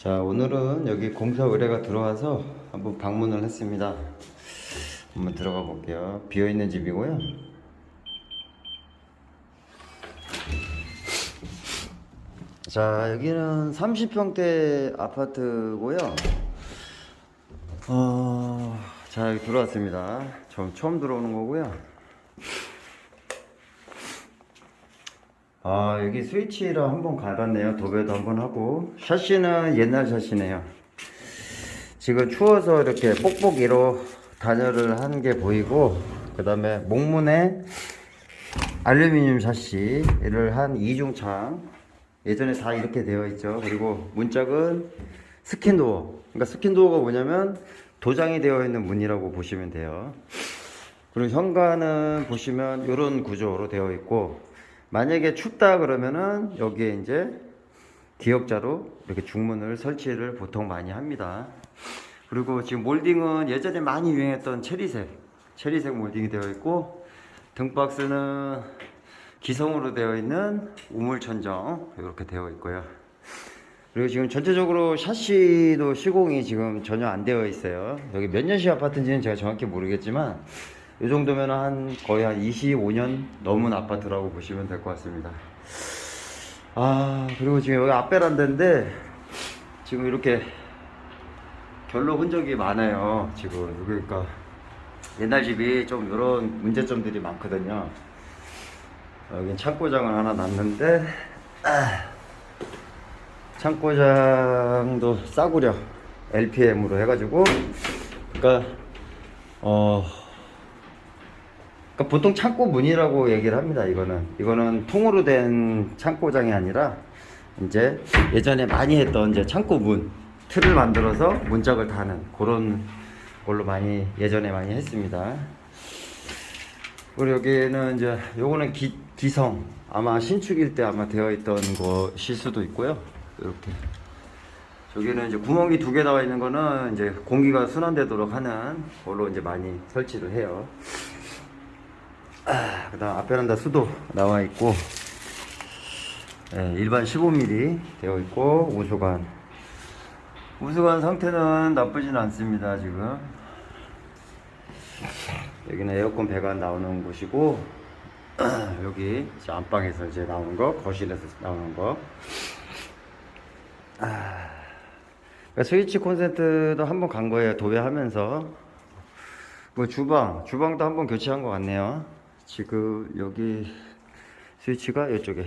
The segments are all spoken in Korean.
자, 오늘은 여기 공사 의뢰가 들어와서 한번 방문을 했습니다. 한번 들어가 볼게요. 비어있는 집이고요. 자, 여기는 30평대 아파트고요. 자, 여기 들어왔습니다. 처음 들어오는 거고요. 여기 스위치를 한번 갈았네요. 도배도 한번 하고. 샤시는 옛날 샤시네요. 지금 추워서 이렇게 뽁뽁이로 단열을 한 게 보이고, 그 다음에 목문에 알루미늄 샤시를 한 이중창. 예전에 다 이렇게 되어 있죠. 그리고 문짝은 스킨도어. 그러니까 스킨도어가 뭐냐면 도장이 되어 있는 문이라고 보시면 돼요. 그리고 현관은 보시면 이런 구조로 되어 있고, 만약에 춥다 그러면은 여기에 이제 기역자로 이렇게 중문을 설치를 보통 많이 합니다. 그리고 지금 몰딩은 예전에 많이 유행했던 체리색 몰딩이 되어 있고, 등박스는 기성으로 되어 있는 우물천정 이렇게 되어 있고요. 그리고 지금 전체적으로 샤시도 시공이 지금 전혀 안 되어 있어요. 여기 몇 년식 아파트인지는 제가 정확히 모르겠지만 이 정도면 거의 한 25년 넘은 아파트라고 보시면 될 것 같습니다. 그리고 지금 여기 앞베란다인데 지금 이렇게 결로 흔적이 많아요. 지금 여기 그러니까 옛날 집이 좀 이런 문제점들이 많거든요. 여긴 창고장을 하나 놨는데 창고장도 싸구려 LPM으로 해가지고 그러니까 보통 창고 문이라고 얘기를 합니다. 이거는 통으로 된 창고장이 아니라 이제 예전에 많이 했던 이제 창고 문 틀을 만들어서 문짝을 다는 그런 걸로 예전에 많이 했습니다. 그리고 여기는 이제 요거는 기성 아마 신축일 때 아마 되어 있던 것일 수도 있고요. 이렇게 저기는 이제 구멍이 2개 나와 있는 거는 이제 공기가 순환되도록 하는 걸로 이제 많이 설치를 해요. 그 다음 앞베란다 수도 나와 있고, 일반 15mm 되어 있고, 우수관 상태는 나쁘진 않습니다. 지금 여기는 에어컨 배관 나오는 곳이고, 여기 이제 안방에서 이제 나오는 거, 거실에서 나오는 거. 그러니까 스위치 콘센트도 한번 간 거예요. 도배하면서. 뭐 주방도 한번 교체한 것 같네요. 지금 여기 스위치가 이쪽에.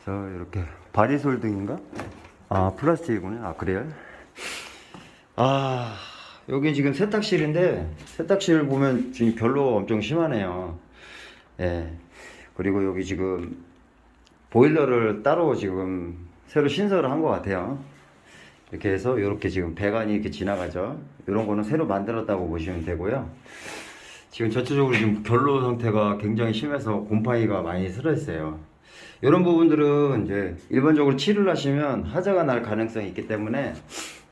이렇게 바리솔등인가? 플라스틱이구나. 그래요? 여기 지금 세탁실인데 세탁실 보면 지금 결로가 엄청 심하네요. 예. 그리고 여기 지금 보일러를 따로 지금 새로 신설을 한 것 같아요. 이렇게 해서 이렇게 지금 배관이 이렇게 지나가죠. 이런 거는 새로 만들었다고 보시면 되고요. 지금 전체적으로 지금 결로 상태가 굉장히 심해서 곰팡이가 많이 슬어 있어요. 이런 부분들은 이제 일반적으로 칠을 하시면 하자가 날 가능성이 있기 때문에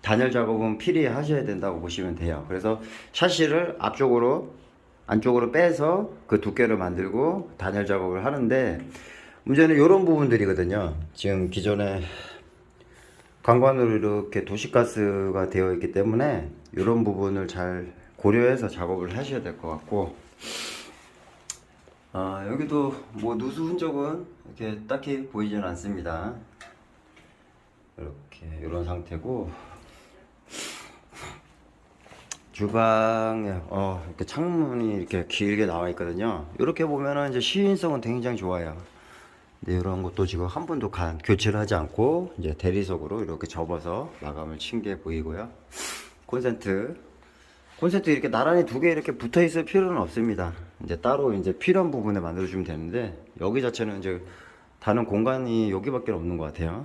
단열 작업은 필히 하셔야 된다고 보시면 돼요. 그래서 샤시를 안쪽으로 빼서 그 두께를 만들고 단열 작업을 하는데, 문제는 이런 부분들이거든요. 지금 기존에 관관으로 이렇게 도시가스가 되어 있기 때문에 이런 부분을 잘 고려해서 작업을 하셔야 될 것 같고, 여기도 뭐 누수 흔적은 이렇게 딱히 보이지는 않습니다. 이런 상태고, 주방에 이렇게 창문이 이렇게 길게 나와 있거든요. 이렇게 보면은 이제 시인성은 굉장히 좋아요. 근데 이런 것도 지금 한 번도 교체를 하지 않고 이제 대리석으로 이렇게 접어서 마감을 친 게 보이고요. 콘센트 이렇게 나란히 2개 이렇게 붙어 있을 필요는 없습니다. 이제 따로 이제 필요한 부분에 만들어 주면 되는데, 여기 자체는 이제 다른 공간이 여기밖에 없는 것 같아요.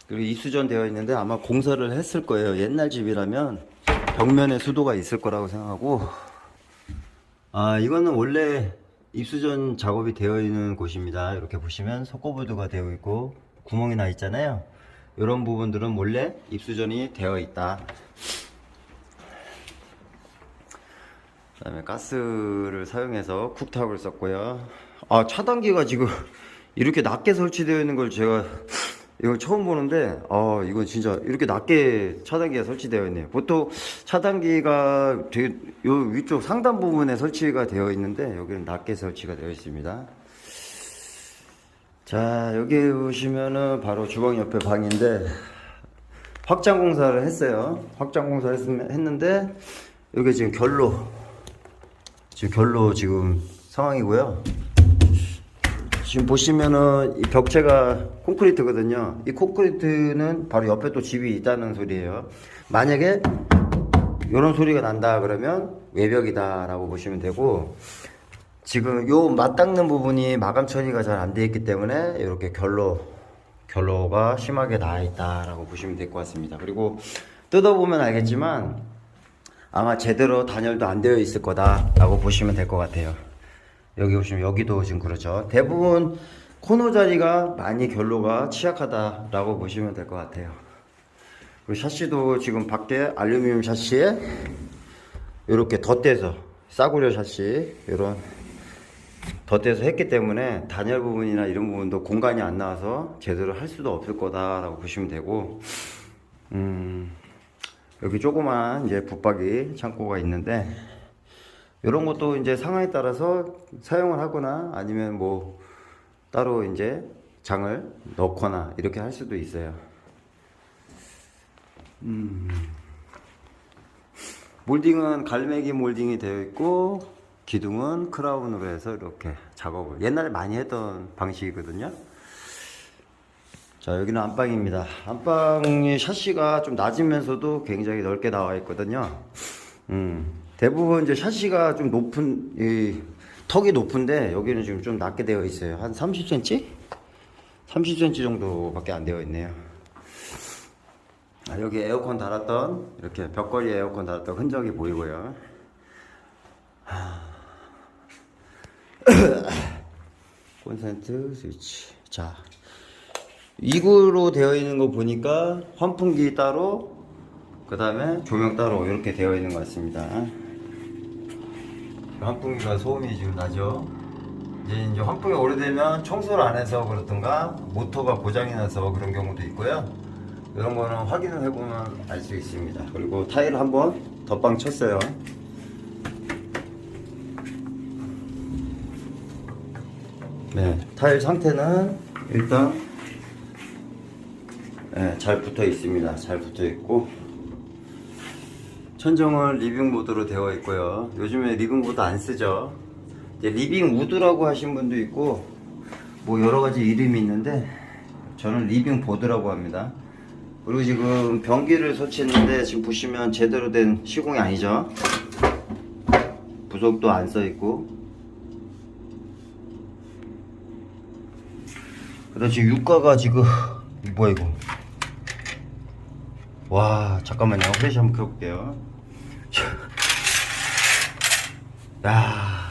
그리고 입수전 되어 있는데 아마 공사를 했을 거예요. 옛날 집이라면 벽면에 수도가 있을 거라고 생각하고, 이거는 원래 입수전 작업이 되어 있는 곳입니다. 이렇게 보시면 석고보드가 되어 있고 구멍이 나 있잖아요. 이런 부분들은 원래 입수전이 되어 있다. 그 다음에 가스를 사용해서 쿡탑을 썼고요. 차단기가 지금 이렇게 낮게 설치되어 있는 걸 제가 이거 처음 보는데, 이건 진짜 이렇게 낮게 차단기가 설치되어 있네요. 보통 차단기가 되게 요 위쪽 상단 부분에 설치가 되어 있는데, 여기는 낮게 설치가 되어 있습니다. 자, 여기 보시면은 바로 주방 옆에 방인데, 확장 공사를 했어요. 확장 공사를 했는데, 여기 지금 결로 지금 상황이고요. 지금 보시면은 이 벽체가 콘크리트거든요. 이 콘크리트는 바로 옆에 또 집이 있다는 소리예요. 만약에 이런 소리가 난다 그러면 외벽이다 라고 보시면 되고, 지금 요 맞닿는 부분이 마감 처리가 잘 안 되어 있기 때문에 이렇게 결로가 심하게 나와 있다 라고 보시면 될 것 같습니다. 그리고 뜯어보면 알겠지만 아마 제대로 단열도 안 되어 있을 거다 라고 보시면 될 것 같아요. 여기 보시면 여기도 지금 그렇죠. 대부분 코너 자리가 많이 결로가 취약하다 라고 보시면 될 것 같아요. 그리고 샤시도 지금 밖에 알루미늄 샤시에 이렇게 덧대서 싸구려 샤시 이런 덧대서 했기 때문에 단열 부분이나 이런 부분도 공간이 안 나와서 제대로 할 수도 없을 거다 라고 보시면 되고, 여기 조그만 이제 붙박이 창고가 있는데, 이런 것도 이제 상황에 따라서 사용을 하거나 아니면 뭐 따로 이제 장을 넣거나 이렇게 할 수도 있어요. 몰딩은 갈매기 몰딩이 되어 있고, 기둥은 크라운으로 해서 이렇게 작업을 옛날에 많이 했던 방식이거든요. 자, 여기는 안방입니다. 안방이 샤시가 좀 낮으면서도 굉장히 넓게 나와 있거든요. 대부분 이제 샤시가 좀 높은, 턱이 높은데 여기는 지금 좀 낮게 되어 있어요. 한 30cm? 30cm 정도밖에 안 되어 있네요. 여기 에어컨 달았던, 이렇게 벽걸이에 에어컨 달았던 흔적이 보이고요. 콘센트 스위치. 자, 2구로 되어 있는 거 보니까 환풍기 따로, 그 다음에 조명 따로 이렇게 되어 있는 것 같습니다. 환풍기가 소음이 지금 나죠. 이제 환풍기가 오래되면 청소를 안 해서 그렇던가 모터가 고장이 나서 그런 경우도 있고요. 이런 거는 확인을 해보면 알 수 있습니다. 그리고 타일 한번 덧방 쳤어요. 네, 타일 상태는 일단 잘 붙어 있습니다. 잘 붙어 있고, 천정은 리빙 보드로 되어 있고요. 요즘에 리빙 보드 안 쓰죠. 이제 리빙 우드라고 하신 분도 있고 뭐 여러 가지 이름이 있는데 저는 리빙 보드라고 합니다. 그리고 지금 변기를 설치했는데 지금 보시면 제대로 된 시공이 아니죠. 부속도 안 써 있고, 그다음 지금 유가가 지금 뭐야 이거? 와, 잠깐만요. 프레시 한번 켜볼게요. 야,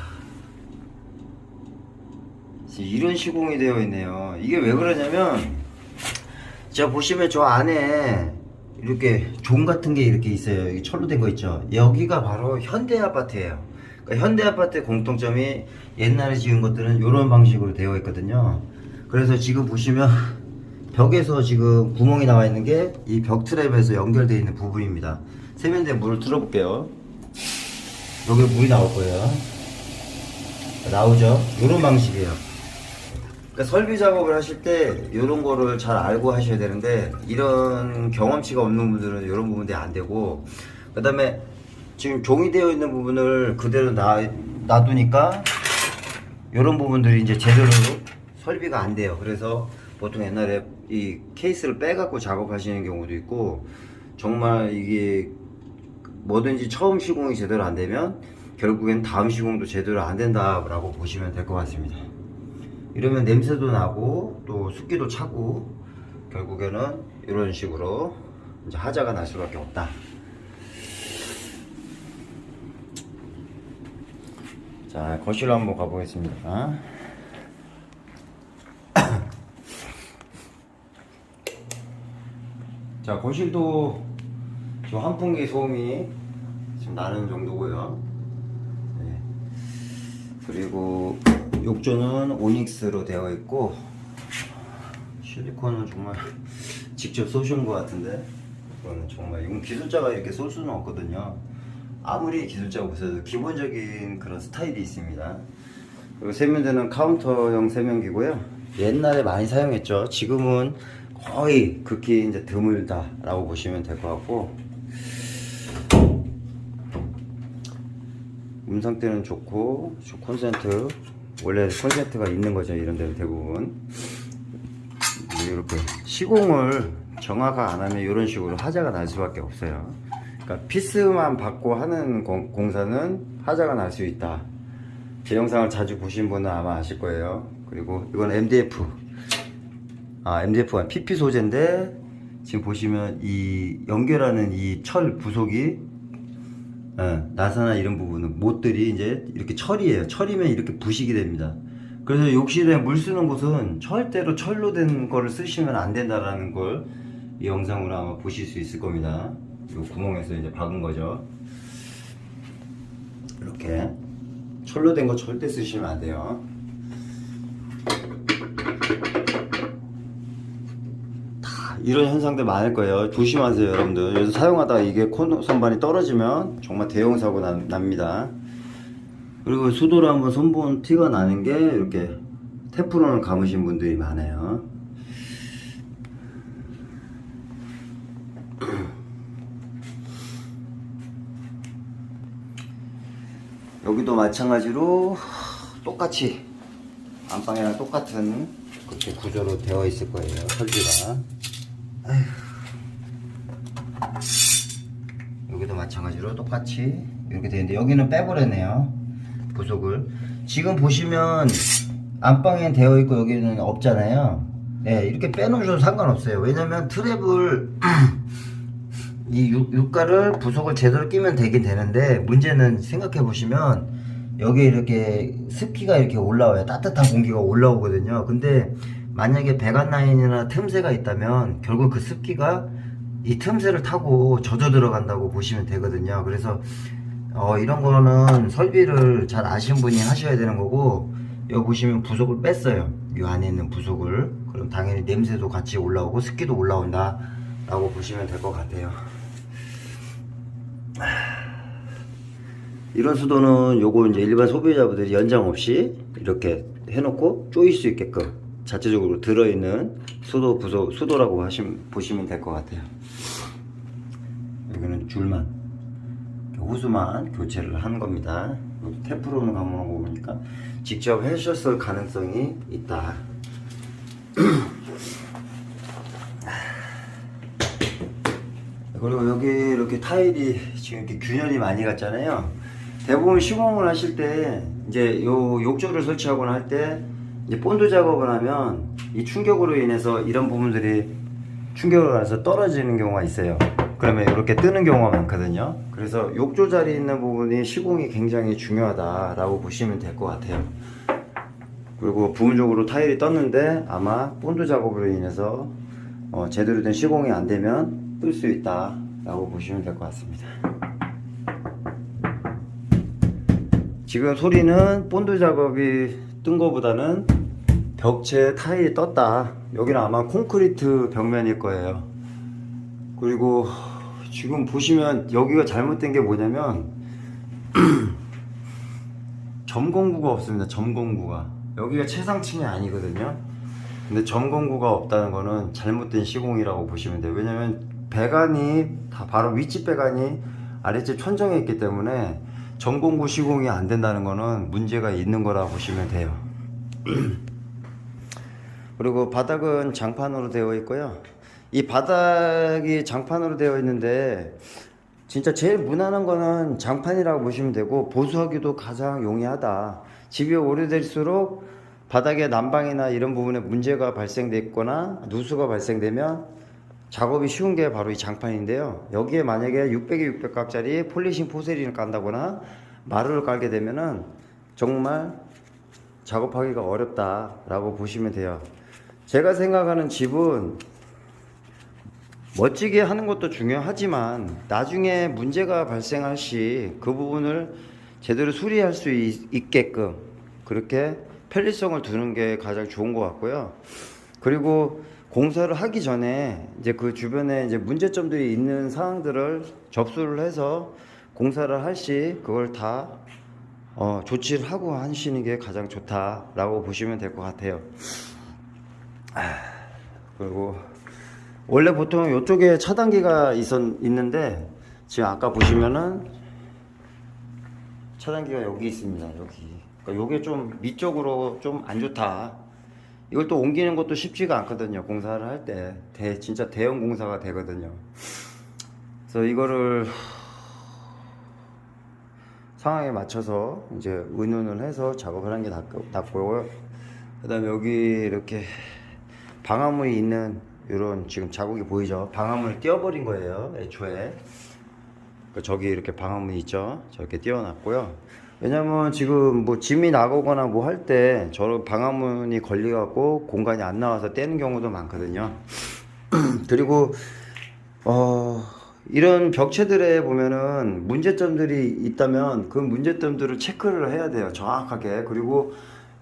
이런 시공이 되어 있네요. 이게 왜 그러냐면, 자 보시면 저 안에 이렇게 종 같은 게 이렇게 있어요. 여기 철로 된 거 있죠. 여기가 바로 현대 아파트예요. 그러니까 현대 아파트의 공통점이 옛날에 지은 것들은 이런 방식으로 되어 있거든요. 그래서 지금 보시면 벽에서 지금 구멍이 나와 있는 게 이 벽 트랩에서 연결되어 있는 부분입니다. 세면대에 물을 틀어볼게요. 여기 물이 나올 거예요. 나오죠? 이런 방식이에요. 그러니까 설비 작업을 하실 때 이런 거를 잘 알고 하셔야 되는데, 이런 경험치가 없는 분들은 이런 부분이 안 되고, 그 다음에 지금 종이 되어 있는 부분을 그대로 놔두니까 이런 부분들이 이제 제대로 설비가 안 돼요. 그래서 보통 옛날에 이 케이스를 빼갖고 작업하시는 경우도 있고, 정말 이게 뭐든지 처음 시공이 제대로 안 되면 결국엔 다음 시공도 제대로 안 된다라고 보시면 될 것 같습니다. 이러면 냄새도 나고 또 습기도 차고 결국에는 이런 식으로 이제 하자가 날 수밖에 없다. 자, 거실로 한번 가보겠습니다. 자, 거실도 지금 환풍기 소음이 지금 나는 정도고요. 네. 그리고 욕조는 오닉스로 되어 있고, 실리콘은 정말 직접 쏘신 것 같은데, 이거는 정말 이건 기술자가 이렇게 쏠 수는 없거든요. 아무리 기술자가 보셔도 기본적인 그런 스타일이 있습니다. 그리고 세면대는 카운터형 세면기고요. 옛날에 많이 사용했죠. 지금은 거의 극히 이제 드물다라고 보시면 될 것 같고, 음상대는 좋고, 콘센트, 원래 콘센트가 있는 거죠. 이런 데는 대부분. 이렇게 시공을 정확하게 안 하면 이런 식으로 하자가 날 수밖에 없어요. 그러니까 피스만 받고 하는 공사는 하자가 날 수 있다. 제 영상을 자주 보신 분은 아마 아실 거예요. 그리고 이건 MDF. MDF가 PP 소재인데, 지금 보시면 이 연결하는 이 철 부속이, 나사나 이런 부분은 못들이 이제 이렇게 철이에요. 철이면 이렇게 부식이 됩니다. 그래서 욕실에 물 쓰는 곳은 절대로 철로 된 거를 쓰시면 안 된다라는 걸 이 영상으로 아마 보실 수 있을 겁니다. 이 구멍에서 이제 박은 거죠. 이렇게 철로 된 거 절대 쓰시면 안 돼요. 이런 현상들 많을 거예요. 조심하세요, 여러분들. 여기서 사용하다가 이게 코너 선반이 떨어지면 정말 대형 사고 납니다. 그리고 수도를 한번 손본 티가 나는 게 이렇게 테프론을 감으신 분들이 많아요. 여기도 마찬가지로 똑같이 안방이랑 똑같은 그렇게 구조로 되어 있을 거예요, 설비가. 여기도 마찬가지로 똑같이 이렇게 되어 있는데, 여기는 빼버렸네요, 부속을. 지금 보시면 안방에 되어 있고 여기는 없잖아요. 네, 이렇게 빼놓으셔도 상관없어요. 왜냐면 트랩을 이 육가를 부속을 제대로 끼면 되긴 되는데, 문제는 생각해 보시면 여기 이렇게 습기가 이렇게 올라와요. 따뜻한 공기가 올라오거든요. 근데 만약에 배관 라인이나 틈새가 있다면 결국 그 습기가 이 틈새를 타고 젖어 들어간다고 보시면 되거든요. 그래서 이런 거는 설비를 잘 아시는 분이 하셔야 되는 거고, 여기 보시면 부속을 뺐어요. 이 안에 있는 부속을. 그럼 당연히 냄새도 같이 올라오고 습기도 올라온다 라고 보시면 될 것 같아요. 이런 수도는 요거 이제 일반 소비자분들이 연장 없이 이렇게 해놓고 조일 수 있게끔 자체적으로 들어있는 수도라고 보시면 될 것 같아요. 여기는 줄만, 호수만 교체를 한 겁니다. 테프론을 감아놓은 거 보니까 직접 하셨을 가능성이 있다. 그리고 여기 이렇게 타일이 지금 이렇게 균열이 많이 갔잖아요. 대부분 시공을 하실 때 이제 요 욕조를 설치하거나 할 때 이제 본드 작업을 하면 이 충격으로 인해서 이런 부분들이 충격을 가서 떨어지는 경우가 있어요. 그러면 이렇게 뜨는 경우가 많거든요. 그래서 욕조 자리에 있는 부분이 시공이 굉장히 중요하다라고 보시면 될 것 같아요. 그리고 부분적으로 타일이 떴는데 아마 본드 작업으로 인해서 제대로 된 시공이 안 되면 뜰 수 있다 라고 보시면 될 것 같습니다. 지금 소리는 본드 작업이 뜬 거보다는 벽체에 타일이 떴다. 여기는 아마 콘크리트 벽면일 거예요. 그리고 지금 보시면 여기가 잘못된 게 뭐냐면 점공구가 없습니다. 점공구가 여기가 최상층이 아니거든요. 근데 점공구가 없다는 거는 잘못된 시공이라고 보시면 돼요. 왜냐면 배관이 다 바로 윗집 배관이 아랫집 천정에 있기 때문에 점공구 시공이 안 된다는 거는 문제가 있는 거라 보시면 돼요. 그리고 바닥은 장판으로 되어 있고요. 이 바닥이 장판으로 되어 있는데 진짜 제일 무난한 거는 장판이라고 보시면 되고, 보수하기도 가장 용이하다. 집이 오래될수록 바닥에 난방이나 이런 부분에 문제가 발생됐거나 누수가 발생되면 작업이 쉬운 게 바로 이 장판인데요. 여기에 만약에 600에 600각짜리 폴리싱 포세린을 깐다거나 마루를 깔게 되면은 정말 작업하기가 어렵다 라고 보시면 돼요. 제가 생각하는 집은 멋지게 하는 것도 중요하지만 나중에 문제가 발생할 시 그 부분을 제대로 수리할 수 있게끔 그렇게 편리성을 두는 게 가장 좋은 것 같고요. 그리고 공사를 하기 전에 이제 그 주변에 이제 문제점들이 있는 사항들을 접수를 해서 공사를 할 시 그걸 다 조치를 하고 하시는 게 가장 좋다라고 보시면 될 것 같아요. 그리고 원래 보통 이쪽에 차단기가 있는데 지금 아까 보시면은 차단기가 여기 있습니다. 여기. 그러니까 요게 좀 밑쪽으로 좀 안 좋다. 이걸 또 옮기는 것도 쉽지가 않거든요. 공사를 할 때 진짜 대형 공사가 되거든요. 그래서 이거를 상황에 맞춰서 이제 의논을 해서 작업을 하는 게 낫고요. 그 다음에 여기 이렇게 방화문이 있는 이런 지금 자국이 보이죠? 방화문을 띄워버린 거예요. 애초에. 저기 이렇게 방화문이 있죠? 저렇게 띄워놨고요. 왜냐면 지금 뭐 짐이 나가거나 뭐 할 때 저런 방화문이 걸려갖고 공간이 안 나와서 떼는 경우도 많거든요. 그리고 이런 벽체들에 보면은 문제점들이 있다면 그 문제점들을 체크를 해야 돼요. 정확하게. 그리고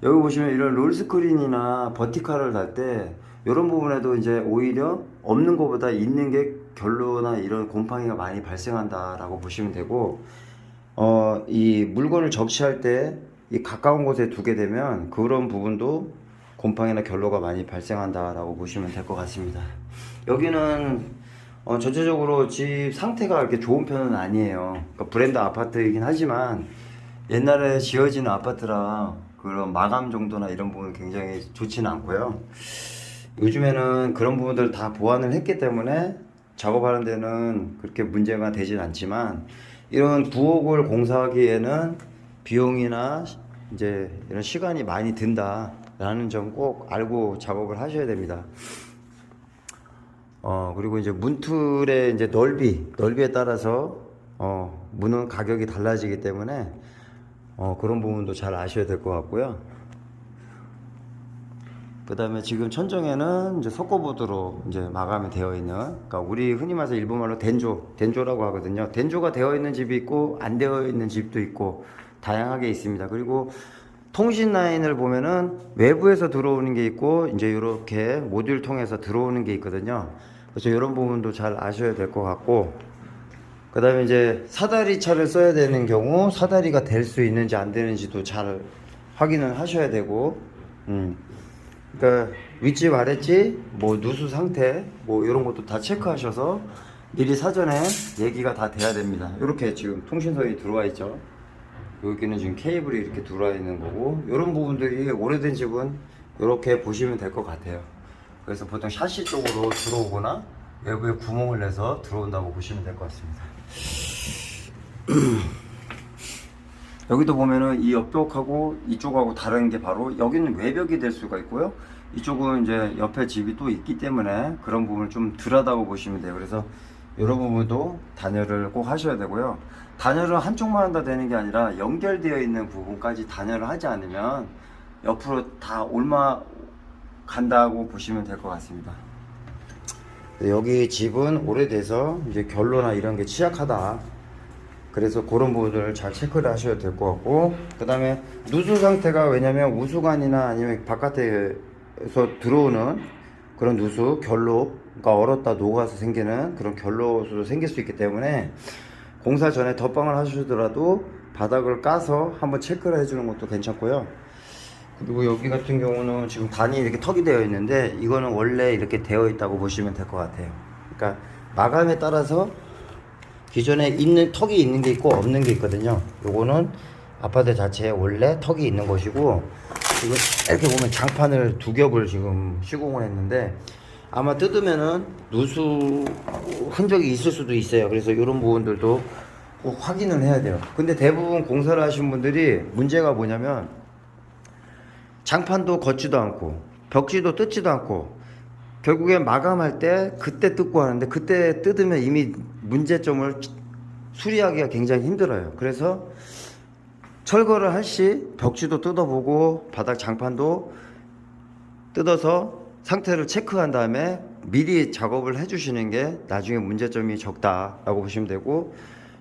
여기 보시면 이런 롤스크린이나 버티칼을 달 때 이런 부분에도 이제 오히려 없는 것보다 있는 게 결로나 이런 곰팡이가 많이 발생한다라고 보시면 되고, 이 물건을 적시할 때 이 가까운 곳에 두게 되면 그런 부분도 곰팡이나 결로가 많이 발생한다라고 보시면 될 것 같습니다. 여기는 전체적으로 집 상태가 이렇게 좋은 편은 아니에요. 그러니까 브랜드 아파트이긴 하지만 옛날에 지어진 아파트라 그런 마감 정도나 이런 부분은 굉장히 좋지는 않고요. 요즘에는 그런 부분들을 다 보완을 했기 때문에 작업하는 데는 그렇게 문제가 되진 않지만, 이런 부엌을 공사하기에는 비용이나 이제 이런 시간이 많이 든다라는 점 꼭 알고 작업을 하셔야 됩니다. 그리고 이제 문틀의 이제 넓이에 따라서 문은 가격이 달라지기 때문에 그런 부분도 잘 아셔야 될 것 같고요. 그 다음에 지금 천정에는 이제 석고보드로 이제 마감이 되어 있는, 그러니까 우리 흔히 말해서 일본말로 den조라고 하거든요. den조가 되어 있는 집이 있고 안 되어 있는 집도 있고 다양하게 있습니다. 그리고 통신 라인을 보면은 외부에서 들어오는 게 있고 이제 이렇게 모듈 통해서 들어오는 게 있거든요. 그래서 이런 부분도 잘 아셔야 될 것 같고, 그 다음에 이제 사다리 차를 써야 되는 경우 사다리가 될 수 있는지 안 되는지도 잘 확인을 하셔야 되고, 그러니까 윗집 아랫집 뭐 누수 상태 뭐 이런 것도 다 체크하셔서 미리 사전에 얘기가 다 돼야 됩니다. 이렇게 지금 통신선이 들어와 있죠. 여기는 지금 케이블이 이렇게 들어와 있는 거고, 이런 부분들이 오래된 집은 이렇게 보시면 될 것 같아요. 그래서 보통 샤시 쪽으로 들어오거나 외부에 구멍을 내서 들어온다고 보시면 될 것 같습니다. 여기도 보면은 이 옆벽하고 이쪽하고 다른 게 바로 여기는 외벽이 될 수가 있고요. 이쪽은 이제 옆에 집이 또 있기 때문에 그런 부분을 좀 덜하다고 보시면 돼요. 그래서 이런 부분도 단열을 꼭 하셔야 되고요. 단열은 한쪽만 한다 되는 게 아니라 연결되어 있는 부분까지 단열을 하지 않으면 옆으로 다 옮아 간다고 보시면 될 것 같습니다. 여기 집은 오래돼서 이제 결로나 이런 게 취약하다. 그래서 그런 부분들을 잘 체크를 하셔야 될 것 같고, 그 다음에 누수 상태가, 왜냐면 우수관이나 아니면 바깥에서 들어오는 그런 누수, 결로가 얼었다 녹아서 생기는 그런 결로도 생길 수 있기 때문에 공사 전에 덧방을 하시더라도 바닥을 까서 한번 체크를 해주는 것도 괜찮고요. 그리고 여기 같은 경우는 지금 단이 이렇게 턱이 되어 있는데 이거는 원래 이렇게 되어 있다고 보시면 될 것 같아요. 그러니까 마감에 따라서 기존에 있는 턱이 있는 게 있고 없는 게 있거든요. 요거는 아파트 자체에 원래 턱이 있는 것이고, 지금 이렇게 보면 장판을 두 겹을 지금 시공을 했는데 아마 뜯으면은 누수 흔적이 있을 수도 있어요. 그래서 이런 부분들도 꼭 확인을 해야 돼요. 근데 대부분 공사를 하신 분들이 문제가 뭐냐면 장판도 걷지도 않고 벽지도 뜯지도 않고 결국에 마감할 때 그때 뜯고 하는데, 그때 뜯으면 이미 문제점을 수리하기가 굉장히 힘들어요. 그래서 철거를 할 시 벽지도 뜯어보고 바닥 장판도 뜯어서 상태를 체크한 다음에 미리 작업을 해주시는 게 나중에 문제점이 적다라고 보시면 되고,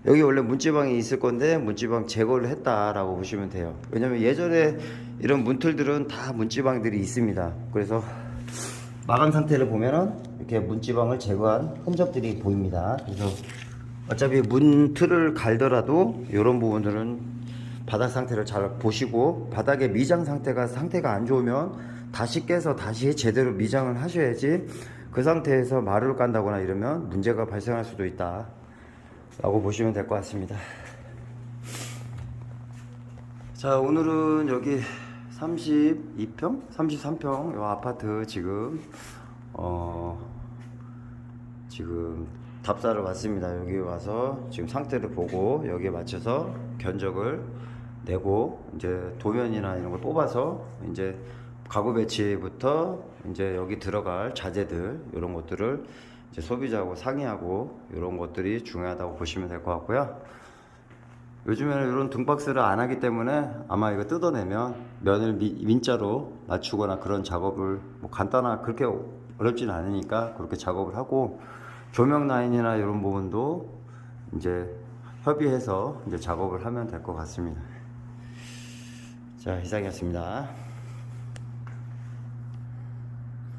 여기 원래 문지방이 있을 건데 문지방 제거를 했다라고 보시면 돼요. 왜냐면 예전에 이런 문틀들은 다 문지방들이 있습니다. 그래서 마감 상태를 보면은 이렇게 문지방을 제거한 흔적들이 보입니다. 그래서 어차피 문틀을 갈더라도 이런 부분들은 바닥 상태를 잘 보시고, 바닥의 미장 상태가 안 좋으면 다시 깨서 다시 제대로 미장을 하셔야지, 그 상태에서 마루를 깐다거나 이러면 문제가 발생할 수도 있다 라고 보시면 될 것 같습니다. 자, 오늘은 여기 32평? 33평 이 아파트 지금 지금 답사를 왔습니다. 여기 와서 지금 상태를 보고 여기에 맞춰서 견적을 내고, 이제 도면이나 이런 걸 뽑아서 이제 가구 배치부터 이제 여기 들어갈 자재들 이런 것들을 이제 소비자하고 상의하고, 이런 것들이 중요하다고 보시면 될 것 같고요. 요즘에는 이런 등박스를 안 하기 때문에 아마 이거 뜯어내면 면을 민자로 맞추거나 그런 작업을, 뭐 간단한, 그렇게 어렵지는 않으니까 그렇게 작업을 하고, 조명 라인이나 이런 부분도 이제 협의해서 이제 작업을 하면 될 것 같습니다. 자, 이상이었습니다.